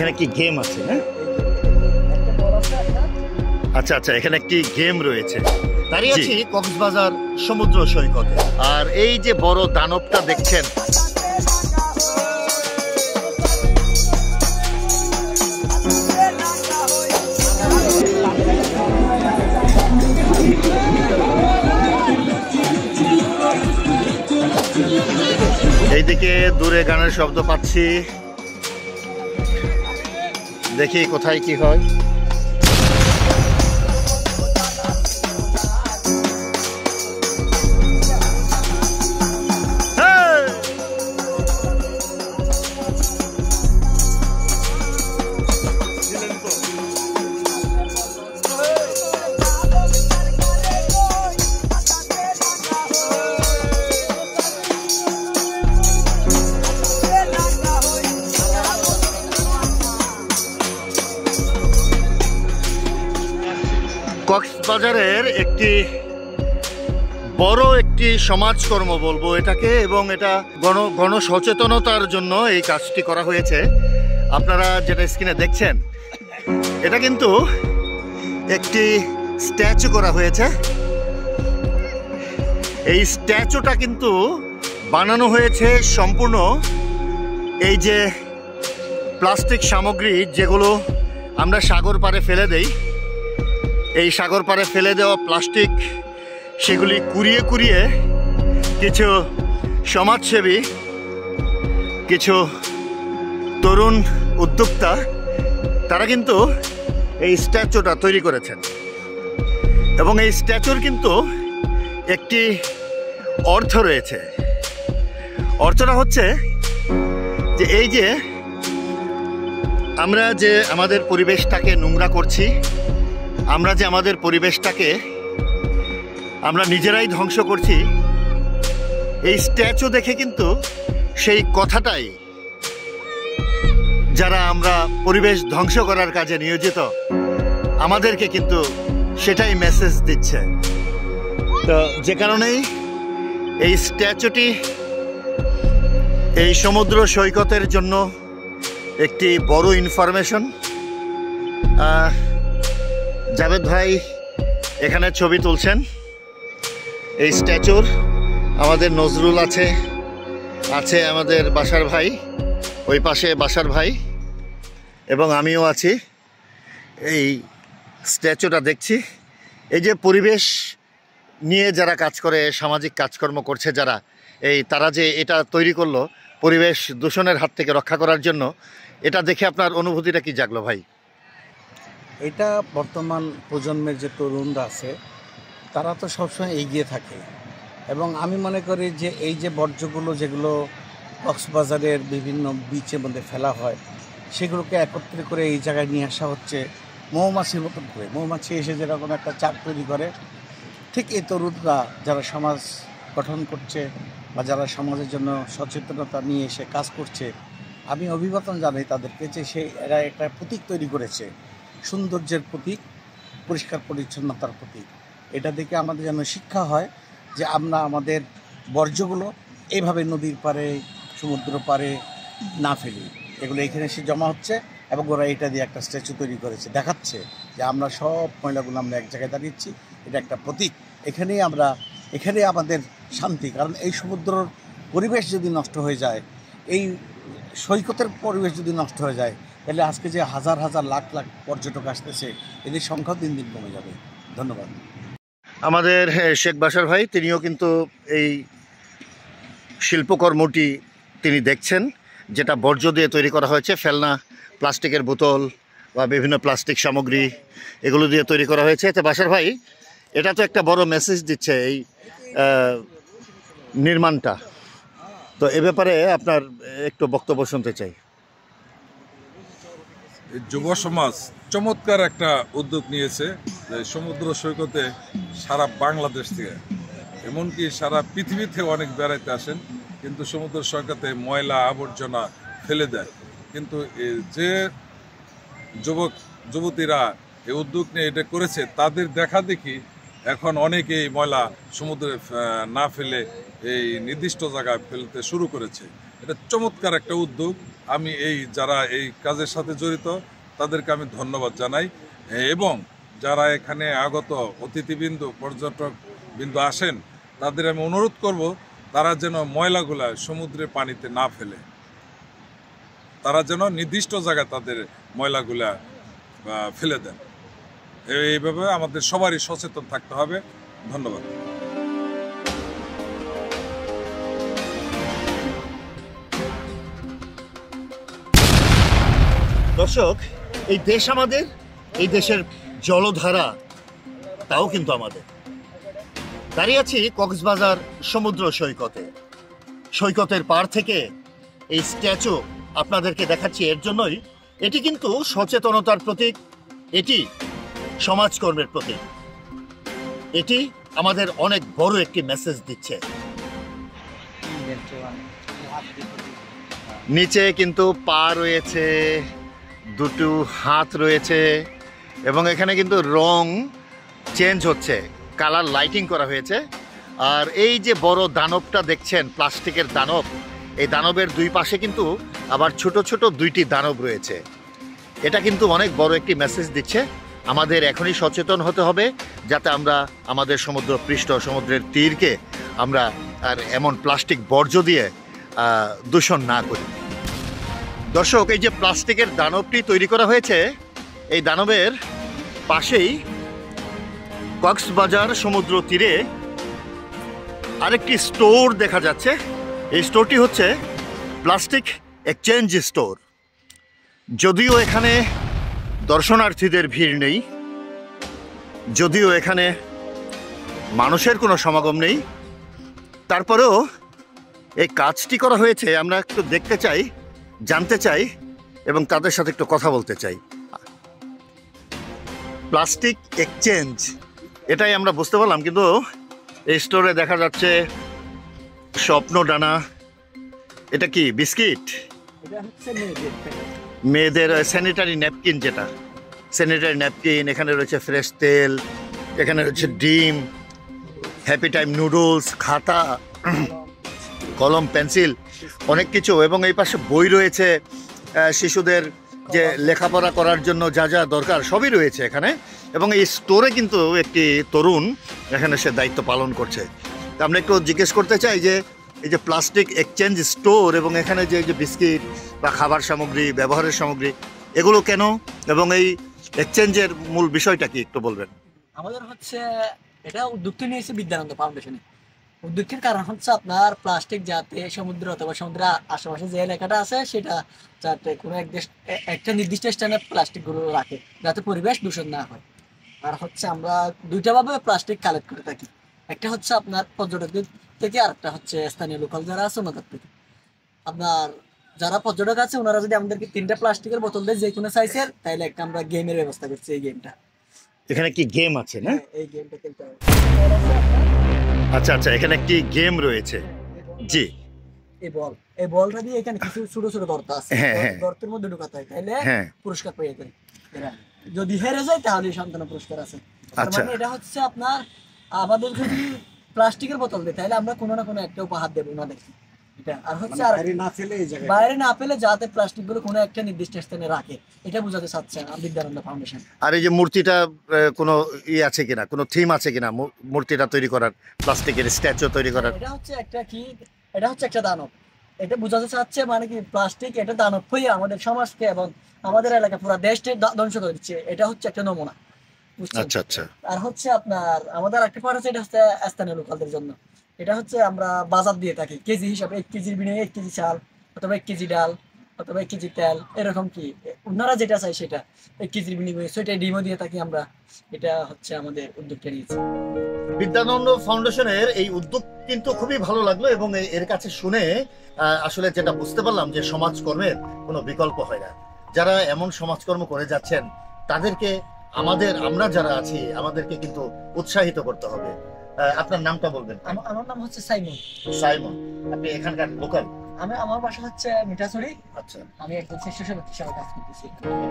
এখানে কি গেম আছে? হ্যাঁ, আচ্ছা আচ্ছা, এখানে একটি গেম রয়েছে। দাঁড়িয়ে আছি কক্সবাজার সমুদ্র সৈকতে, আর এই যে বড় দানবটা দেখছেন, এইদিকে দূরে গানের শব্দ পাচ্ছি, দেখি কোথায় কি হয়। কক্সবাজারের একটি বড় একটি সমাজকর্ম বলবো এটাকে, এবং এটা গণসচেতনতার জন্য এই কাজটি করা হয়েছে। আপনারা যেটা স্ক্রিনে দেখছেন, এটা কিন্তু একটি স্ট্যাচু করা হয়েছে। এই স্ট্যাচুটা কিন্তু বানানো হয়েছে সম্পূর্ণ এই যে প্লাস্টিক সামগ্রী যেগুলো আমরা সাগর পাড়ে ফেলে দেই, এই সাগর পাড়ে ফেলে দেওয়া প্লাস্টিক, সেগুলি কুড়িয়ে কুড়িয়ে কিছু সমাজসেবী, কিছু তরুণ উদ্যোক্তা, তারা কিন্তু এই স্ট্যাচুটা তৈরি করেছেন। এবং এই স্ট্যাচুর কিন্তু একটি অর্থ রয়েছে। অর্থটা হচ্ছে যে এই যে আমরা যে আমাদের পরিবেশটাকে নোংরা করছি, আমরা যে আমাদের পরিবেশটাকে আমরা নিজেরাই ধ্বংস করছি, এই স্ট্যাচু দেখে কিন্তু সেই কথাটাই যারা আমরা পরিবেশ ধ্বংস করার কাজে নিয়োজিত, আমাদেরকে কিন্তু সেটাই মেসেজ দিচ্ছে। তো যে কারণেই এই স্ট্যাচুটি এই সমুদ্র সৈকতের জন্য একটি বড় ইনফরমেশন। জাভেদ ভাই এখানে ছবি তুলছেন এই স্ট্যাচুর। আমাদের নজরুল আছে, আছে আমাদের বাসার ভাই, ওই পাশে বাসার ভাই, এবং আমিও আছি। এই স্ট্যাচুটা দেখছি। এই যে পরিবেশ নিয়ে যারা কাজ করে, সামাজিক কাজকর্ম করছে যারা, তারা যে এটা তৈরি করলো পরিবেশ দূষণের হাত থেকে রক্ষা করার জন্য, এটা দেখে আপনার অনুভূতিটা কি জাগলো ভাই? এটা বর্তমান প্রজন্মের যে তরুণরা আছে, তারা তো সবসময় এগিয়ে থাকে, এবং আমি মনে করি যে এই যে বর্জ্যগুলো যেগুলো কক্সবাজারের বিভিন্ন বিচের মধ্যে ফেলা হয়, সেগুলোকে একত্রে করে এই জায়গায় নিয়ে আসা হচ্ছে মৌমাছির মতন করে। মৌমাছি এসে যেরকম একটা চাপ তৈরি করে, ঠিক এই তরুণরা যারা সমাজ গঠন করছে বা যারা সমাজের জন্য সচেতনতা নিয়ে এসে কাজ করছে, আমি অভিবাদন জানাই তাদেরকে যে এরা একটা প্রতীক তৈরি করেছে, সৌন্দর্যের প্রতীক, পরিষ্কার পরিচ্ছন্নতার প্রতীক। এটা দেখে আমাদের যেন শিক্ষা হয় যে আমরা আমাদের বর্জ্যগুলো এইভাবে নদীর পাড়ে, সমুদ্র পাড়ে না ফেলি, এগুলো এখানে এসে জমা হচ্ছে, এবং ওরা এটা দিয়ে একটা স্ট্যাচু তৈরি করেছে, দেখাচ্ছে যে আমরা সব ময়লাগুলো আমরা এক জায়গায় দাঁড়িয়েছি, এটা একটা প্রতীক। এখানেই আমাদের শান্তি। কারণ এই সমুদ্রের পরিবেশ যদি নষ্ট হয়ে যায়, এই সৈকতের পরিবেশ যদি নষ্ট হয়ে যায়, তাহলে আজকে যে হাজার হাজার লাখ লাখ পর্যটক আসতেছে, এদের সংখ্যাও দিন দিন কমে যাবে। ধন্যবাদ। আমাদের শেখ বাশার ভাই, তিনিও কিন্তু এই শিল্পকর্মটি তিনি দেখছেন, যেটা বর্জ্য দিয়ে তৈরি করা হয়েছে, ফেলনা, প্লাস্টিকের বোতল বা বিভিন্ন প্লাস্টিক সামগ্রী, এগুলো দিয়ে তৈরি করা হয়েছে। তো বাশার ভাই, এটা তো একটা বড় মেসেজ দিচ্ছে এই নির্মাণটা। তো এ ব্যাপারে আপনার একটু বক্তব্য শুনতে চাই। যুব সমাজ চমৎকার একটা উদ্যোগ নিয়েছে, সমুদ্র সৈকতে সারা বাংলাদেশ থেকে, এমনকি সারা পৃথিবী থেকে অনেক বেড়াইতে আসেন, কিন্তু সমুদ্র সৈকতে ময়লা আবর্জনা ফেলে দেয়। কিন্তু যে যুবতীরা এই উদ্যোগ নিয়ে এটা করেছে, তাদের দেখা দেখি এখন অনেকেই ময়লা সমুদ্রে না ফেলে এই নির্দিষ্ট জায়গায় ফেলতে শুরু করেছে। এটা চমৎকার একটা উদ্যোগ। আমি যারা এই কাজের সাথে জড়িত তাদেরকে আমি ধন্যবাদ জানাই, এবং যারা এখানে আগত অতিথিবৃন্দ পর্যটক বিন্দু আসেন তাদের আমি অনুরোধ করব তারা যেন ময়লাগুলা সমুদ্রের পানিতে না ফেলে, তারা যেন নির্দিষ্ট জায়গায় তাদের ময়লাগুলা ফেলে দেন। এইভাবে আমাদের সবারই সচেতন থাকতে হবে। ধন্যবাদ। দর্শক, এই দেশ আমাদের, এই দেশের জলধারা তাও কিন্তু আমাদের। দাঁড়িয়ে আছি কক্সবাজার সমুদ্র সৈকতে। সৈকতের পার থেকে এই স্ট্যাচু আপনাদেরকে দেখাচ্ছি এর জন্যই, এটি কিন্তু সচেতনতার প্রতীক, এটি সমাজকর্মের প্রতীক, এটি আমাদের অনেক বড় একটি মেসেজ দিচ্ছে। নিচে কিন্তু পা রয়েছে, দুটো হাত রয়েছে, এবং এখানে কিন্তু রং চেঞ্জ হচ্ছে, কালার লাইটিং করা হয়েছে। আর এই যে বড় দানবটা দেখছেন, প্লাস্টিকের দানব, এই দানবের দুই পাশে কিন্তু আবার ছোট ছোট দুইটি দানব রয়েছে। এটা কিন্তু অনেক বড় একটি মেসেজ দিচ্ছে। আমাদের এখনই সচেতন হতে হবে যাতে আমরা আমাদের সমুদ্র পৃষ্ঠ, সমুদ্রের তীরকে আমরা আর এমন প্লাস্টিক বর্জ্য দিয়ে দূষণ না করি। দর্শক, এই যে প্লাস্টিকের দানবটি তৈরি করা হয়েছে, এই দানবের পাশেই কক্সবাজার সমুদ্র তীরে আরেকটি স্টোর দেখা যাচ্ছে। এই স্টোরটি হচ্ছে প্লাস্টিক এক্সচেঞ্জ স্টোর। যদিও এখানে দর্শনার্থীদের ভিড় নেই, যদিও এখানে মানুষের কোনো সমাগম নেই, তারপরেও এই কাজটি করা হয়েছে। আমরা একটু দেখতে চাই, জানতে চাই, এবং তাদের সাথে একটু কথা বলতে চাই। প্লাস্টিক এক্সচেঞ্জ, এটাই আমরা বুঝতে পারলাম, কিন্তু এই স্টোরে দেখা যাচ্ছে স্বপ্ন ডানা। এটা কি বিস্কিট? মেয়েদের স্যানিটারি ন্যাপকিন, যেটা স্যানিটারি ন্যাপকিন। এখানে রয়েছে ফ্রেশ তেল, এখানে রয়েছে ডিম, হ্যাপি টাইম নুডলস, খাতা, কলম, পেন্সিল, অনেক কিছু। এবং এই পাশে বই রয়েছে, শিশুদের যে লেখাপড়া করার জন্য যা যা দরকার সবই রয়েছে এখানে। এবং এই স্টোরে কিন্তু একটি তরুণ এখানে সে দায়িত্ব পালন করছে। তা আমরা একটু জিজ্ঞেস করতে চাই যে এই যে প্লাস্টিক এক্সচেঞ্জ স্টোর, এবং এখানে যে বিস্কিট বা খাবার সামগ্রী, ব্যবহারের সামগ্রী, এগুলো কেন, এবং এই এক্সচেঞ্জের মূল বিষয়টা কি একটু বলবেন? আমাদের হচ্ছে এটা উদ্যোগটি নিয়েছে বিদ্যানন্দ ফাউন্ডেশনে। উদ্যোগের কারণ হচ্ছে আপনার প্লাস্টিক যাতে সমুদ্র অথবা সমুদ্রের আশেপাশে যে এলাকাটা আছে সেটা যাতে কোনো একটা নির্দিষ্ট স্থানে প্লাস্টিকগুলো রাখে, যাতে পরিবেশ দূষণ না হয়। আর হচ্ছে আমরা দুইটা ভাবে প্লাস্টিক কালেক্ট করে থাকি, একটা হচ্ছে আপনার পর্যটকদের থেকে, আর একটা হচ্ছে স্থানীয় লোকাল যারা আছে ওনাদের থেকে। আপনার যারা পর্যটক আছে ওনারা যদি আমাদেরকে 3টা প্লাস্টিকের বোতল দেয় যে কোনো সাইজের, তাহলে একটা আমরা গেমের ব্যবস্থা করছি। এই গেমটা, এখানে কি গেম আছে না? এই গেমটা খেলতে হবে। আচ্ছা আচ্ছা, এখানে একটি গেম রয়েছে। জি, এই বলটা দিয়ে এখানে কিছু ছোট ছোট গর্ত আছে, গর্তের মধ্যে ঢুকাতে হয়, তাহলে পুরস্কার পেয়ে যায়। যদি হেরে যায় তাহলে সান্ত্বনা পুরস্কার আছে। আচ্ছা, এটা হচ্ছে আপনার আমাদের যদি প্লাস্টিকের বোতল দেয় তাহলে আমরা কোনো না কোনো একটা উপহার দেবো ওনাদেরকে। এটা আর হচ্ছে বাইরে না ফেলে যাতে প্লাস্টিক গুলো কোনো একটা নির্দিষ্ট স্থানে রাখে, এটা বোঝাতে চাচ্ছে বিদ্যানন্দ ফাউন্ডেশন। আর এই যে মূর্তিটা কোনো আছে কিনা, কোনো থিম আছে কিনা মূর্তিটা তৈরি করার, প্লাস্টিকের স্ট্যাচু তৈরি করার? এটা হচ্ছে একটা কি, এটা হচ্ছে একটা দানব। এটা বোঝাতে চাচ্ছে মানে কি প্লাস্টিক এটা দানব হয়ে আমাদের সমাজকে এবং আমাদের এলাকা পুরো দেশকে ধ্বংস করে দিচ্ছে। এটা হচ্ছে একটা নমুনা। আচ্ছা আচ্ছা। আর হচ্ছে আপনার আমাদের একটা পার্ট আছে, এটা হচ্ছে স্থানীয় লোকালদের জন্য। এটা হচ্ছে আমরা বাজার দিয়ে থাকি কেজি হিসাবে, 1 কেজির বিনিময়ে 1 কেজি চাল অথবা 1 কেজি ডাল অথবা 1 কেজি তেল, এরকম কি ওনারা যেটা চাই সেটা 1 কেজির বিনিময়ে সেটা ডিমও দিয়ে থাকি আমরা। এটা হচ্ছে আমাদের উদ্যোগটা নিয়েছি। বিদ্যানন্দ ফাউন্ডেশনের এই উদ্যোগ কিন্তু খুবই ভালো লাগলো, এবং এর কাছে শুনে আসলে যেটা বুঝতে পারলাম যে সমাজকর্মের কোনো বিকল্প হয় না। যারা এমন সমাজকর্ম করে যাচ্ছেন তাদেরকে আমরা যারা আছি আমাদেরকে কিন্তু উৎসাহিত করতে হবে। আপনার নামটা বলবেন? আমার নাম হচ্ছে সাইমন। সাইমন, আপনি এখানকার লোকাল? আমার বাসা হচ্ছে মিঠাছড়ি। আচ্ছা, আমি একজন স্বেচ্ছাসেবক হিসেবে কাজ করতেছি।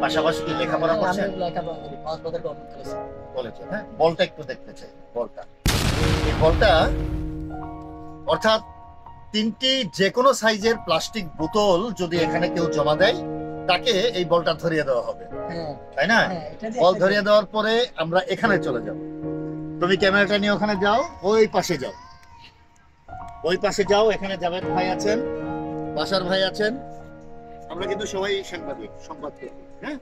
পাশাপাশি কি লেখাপড়া আমি করছেন? লেখাপড়া করি কক্সবাজার গভর্নমেন্ট কলেজে। বলেছে, হ্যাঁ। বলটা একটু দেখতে চাই, বলটা। এই বলটা অর্থাৎ 3টি যে কোনো সাইজের প্লাস্টিক বোতল যদি এখানে কেউ জমা দেয় তাকে এই বলটা ধরিয়ে দেওয়া হবে, হ্যাঁ তাই না? হ্যাঁ, এটা দিয়ে বল একটা- ধরিয়ে দেওয়ার পরে আমরা এখানে চলে যাব। তুমি ক্যামেরাটা নিয়ে ওখানে যাও, ওই পাশে যাও, ওই পাশে যাও। এখানে জাভেদ ভাই আছেন, বাশার ভাই আছেন, আমরা কিন্তু সবাই সাংবাদিক, সংবাদ করি, হ্যাঁ।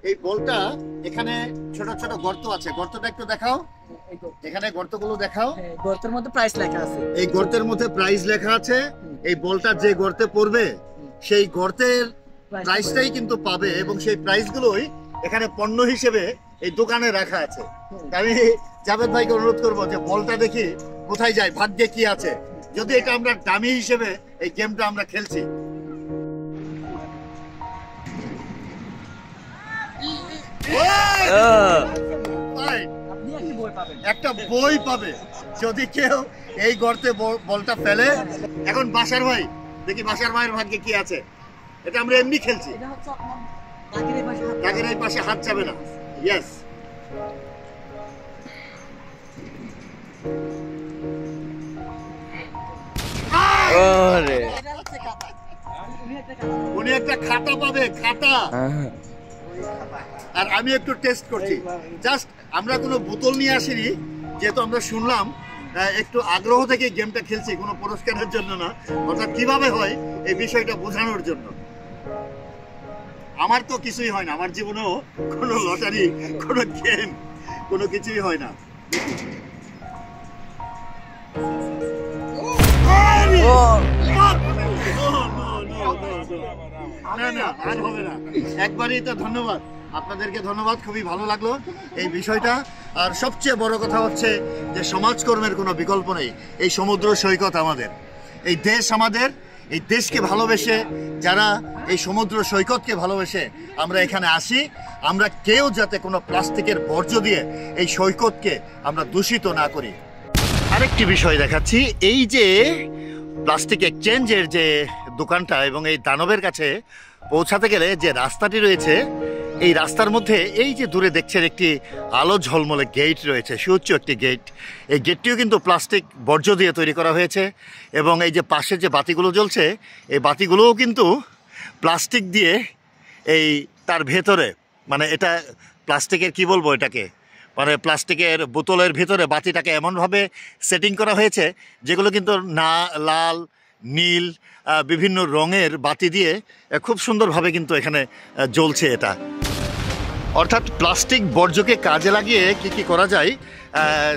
এই বলটা এখানে ছোট ছোট গর্ত আছে, গর্তটা একটু দেখাও, এই গর্ত- এখানে গর্তগুলো দেখাও। হ্যাঁ, গর্তের মধ্যে প্রাইস লেখা আছে। এই গর্তের মধ্যে প্রাইস লেখা আছে। এই বলটা যে গর্তে পড়বে সেই গর্তের প্রাইসটাই কিন্তু পাবে, এবং সেই প্রাইসগুলোই এখানে পণ্য হিসেবে এই দোকানে রাখা আছে। আমি জাভেদ ভাইকে অনুরোধ করবো যে বলটা দেখি কোথায় যায়, ভাগ্যে কি আছে। যদি এটা আমরা ডামি হিসেবে এই গেমটা আমরা খেলছি। Fine. আপনি একটি বই পাবেন। একটা বই পাবে যদি কেউ এই গর্তে বলটা ফেলে। এখন বাশার ভাই দেখি, বাশার ভাইয়ের ভাগ্যে কি আছে। এটা আমরা এমনি খেলছি, এটা হচ্ছে আপনার দাগের এই পাশে হাত- দাগের এই পাশে হাত যাবে না। ইয়েস, এটা হচ্ছে কাটা। উনি একটা কাটা। উনি একটা খাতা পাবে, খাতা। আর আমি একটু টেস্ট করছি জাস্ট। আমরা কোনো বোতল নিয়ে আসিনি, যেহেতু আমরা শুনলাম একটু আগ্রহ থেকে গেমটা খেলছি, কোনো পুরস্কারের জন্য না, অর্থাৎ কিভাবে হয় এই বিষয়টা বোঝানোর জন্য। আমার তো কিছুই হয় না, আমার জীবনেও কোনো লটারি, কোনো গেম, কোনো কিছুই হয় না। না না, আর হবে না, একবারই তো। ধন্যবাদ আপনাদেরকে, ধন্যবাদ, খুবই ভালো লাগলো এই বিষয়টা। আর সবচেয়ে বড় কথা হচ্ছে যে সমাজকর্মের কোনো বিকল্প নেই। এই সমুদ্র সৈকত আমাদের, এই দেশ আমাদের, এই দেশকে ভালোবেসে যারা এই সমুদ্র সৈকতকে ভালোবেসে আমরা এখানে আসি, আমরা কেউ যাতে কোনো প্লাস্টিকের বর্জ্য দিয়ে এই সৈকতকে আমরা দূষিত না করি। আরেকটি বিষয় দেখাচ্ছি, এই যে প্লাস্টিক এক্সচেঞ্জের যে দোকানটা এবং এই দানবের কাছে পৌঁছাতে গেলে যে রাস্তাটি রয়েছে, এই রাস্তার মধ্যে এই যে দূরে দেখছেন একটি আলো ঝলমলে গেট রয়েছে, সুউচ্চ একটি গেট। এই গেটটিও কিন্তু প্লাস্টিক বর্জ্য দিয়ে তৈরি করা হয়েছে, এবং এই যে পাশে যে বাতিগুলো জ্বলছে এই বাতিগুলোও কিন্তু প্লাস্টিক দিয়ে এই তার ভেতরে, মানে এটা প্লাস্টিকের কি বলবো এটাকে, মানে প্লাস্টিকের বোতলের ভিতরে বাতিটাকে এমনভাবে সেটিং করা হয়েছে যেগুলো কিন্তু না লাল, নীল, বিভিন্ন রঙের বাতি দিয়ে খুব সুন্দরভাবে কিন্তু এখানে জ্বলছে এটা। অর্থাৎ প্লাস্টিক বর্জ্যকে কাজে লাগিয়ে কি কি করা যায়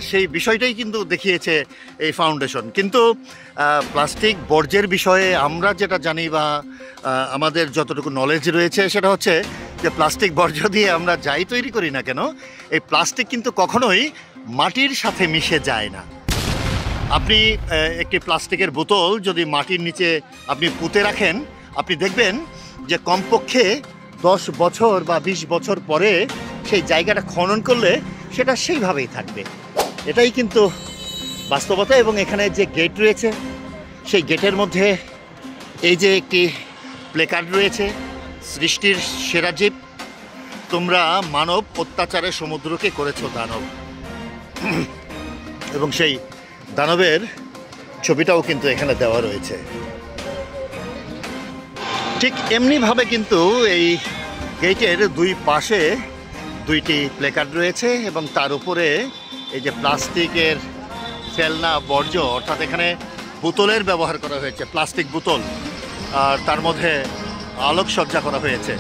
সেই বিষয়টাই কিন্তু দেখিয়েছে এই ফাউন্ডেশন। কিন্তু প্লাস্টিক বর্জ্যের বিষয়ে আমরা যেটা জানি বা আমাদের যতটুকু নলেজ রয়েছে সেটা হচ্ছে যে প্লাস্টিক বর্জ্য দিয়ে আমরা যাই তৈরি করি না কেন, এই প্লাস্টিক কিন্তু কখনোই মাটির সাথে মিশে যায় না। আপনি একটি প্লাস্টিকের বোতল যদি মাটির নিচে আপনি পুঁতে রাখেন, আপনি দেখবেন যে কমপক্ষে 10 বছর বা 20 বছর পরে সেই জায়গাটা খনন করলে সেটা সেইভাবেই থাকবে। এটাই কিন্তু বাস্তবতা। এবং এখানে যে গেট রয়েছে সেই গেটের মধ্যে এই যে একটি প্লেকার্ড রয়েছে, সৃষ্টির সেরা জীব, তোমরা মানব অত্যাচারে সমুদ্রকে করেছো দানব। এবং সেই দানবের ছবিটাও কিন্তু এখানে দেওয়া রয়েছে। ঠিক এমনিভাবে কিন্তু এই গেটের দুই পাশে দুইটি প্লেকার্ড রয়েছে, এবং তার উপরে এই যে প্লাস্টিকের ফেলনা বর্জ্য, অর্থাৎ এখানে বোতলের ব্যবহার করা হয়েছে, প্লাস্টিক বোতল, আর তার মধ্যে আলোকসজ্জা করা হয়েছে।